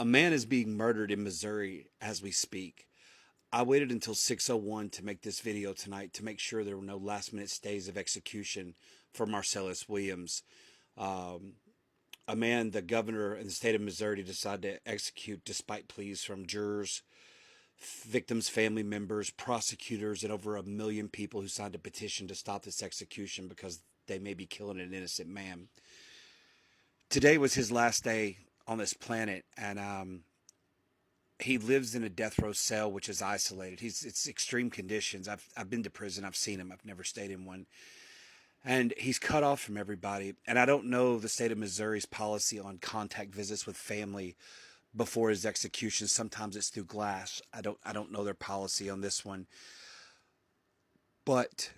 A man is being murdered in Missouri as we speak. I waited until 6:01 to make this video tonight to make sure there were no last minute stays of execution for Marcellus Williams. Um, a man the governor in the state of Missouri decided to execute despite pleas from jurors, victims' family members, prosecutors, and over 1 million people who signed a petition to stop this execution because they may be killing an innocent man. Today was his last day on this planet, and he lives in a death row cell, which is isolated. It's extreme conditions. I've been to prison. I've seen him. I've never stayed in one, and he's cut off from everybody. And I don't know the state of Missouri's policy on contact visits with family before his execution. Sometimes it's through glass. I don't know their policy on this one, but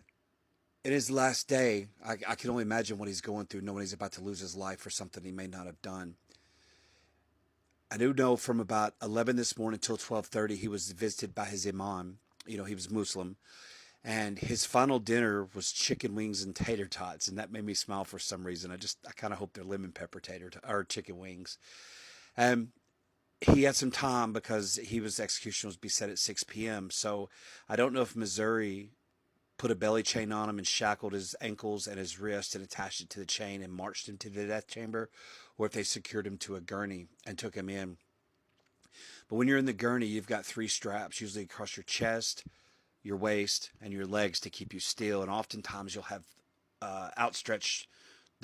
in his last day, I can only imagine what he's going through, knowing he's about to lose his life for something he may not have done. I do know from about 11 this morning till 12:30, he was visited by his imam. You know, he was Muslim, and his final dinner was chicken wings and tater tots, and that made me smile for some reason. I kind of hope they're lemon pepper or chicken wings. Um, he had some time because his execution was be set at 6 p.m. So I don't know if Missouri put a belly chain on him and shackled his ankles and his wrist and attached it to the chain and marched him to the death chamber, or if they secured him to a gurney and took him in. But when you're in the gurney, you've got three straps, usually across your chest, your waist, and your legs to keep you still. And oftentimes you'll have outstretched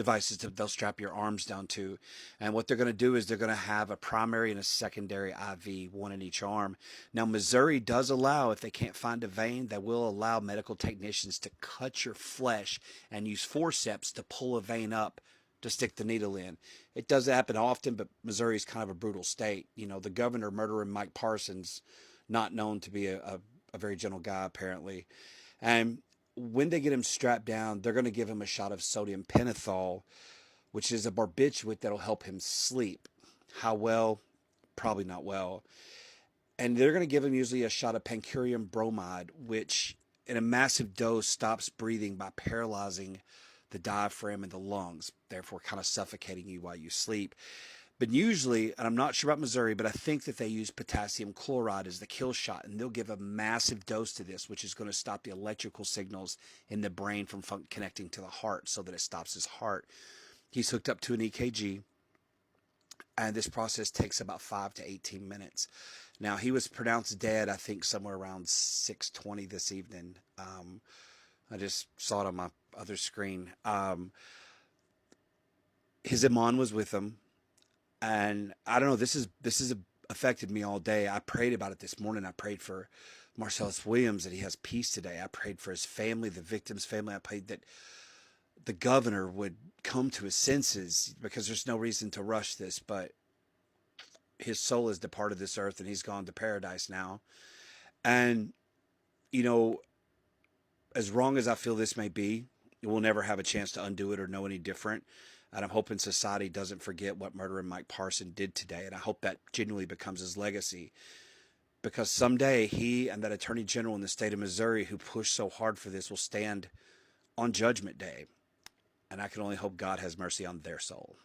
devices that they'll strap your arms down to. And what they're going to do is they're going to have a primary and a secondary IV, one in each arm. Now, Missouri does allow, if they can't find a vein, they will allow medical technicians to cut your flesh and use forceps to pull a vein up to stick the needle in. It doesn't happen often, but Missouri is kind of a brutal state. You know, the governor murdering Mike Parsons, not known to be a very gentle guy, apparently. And when they get him strapped down, they're going to give him a shot of sodium pentothal, which is a barbiturate that'll help him sleep. How well? Probably not well. And they're going to give him usually a shot of pancurium bromide, which in a massive dose stops breathing by paralyzing the diaphragm and the lungs, therefore kind of suffocating you while you sleep. But usually, and I'm not sure about Missouri, but I think that they use potassium chloride as the kill shot, and they'll give a massive dose to this, which is going to stop the electrical signals in the brain from connecting to the heart so that it stops his heart. He's hooked up to an EKG, and this process takes about 5 to 18 minutes. Now, he was pronounced dead, I think, somewhere around 6:20 this evening. I just saw it on my other screen. His imam was with him. And I don't know, this is affected me all day. I prayed about it this morning. I prayed for Marcellus Williams that he has peace today. I prayed for his family, the victim's family. I prayed that the governor would come to his senses, because there's no reason to rush this, but his soul has departed this earth and he's gone to paradise now. And, you know, as wrong as I feel this may be, we'll never have a chance to undo it or know any different. And I'm hoping society doesn't forget what murdering Mike Parson did today. And I hope that genuinely becomes his legacy. Because someday he and that attorney general in the state of Missouri who pushed so hard for this will stand on Judgment Day. And I can only hope God has mercy on their soul.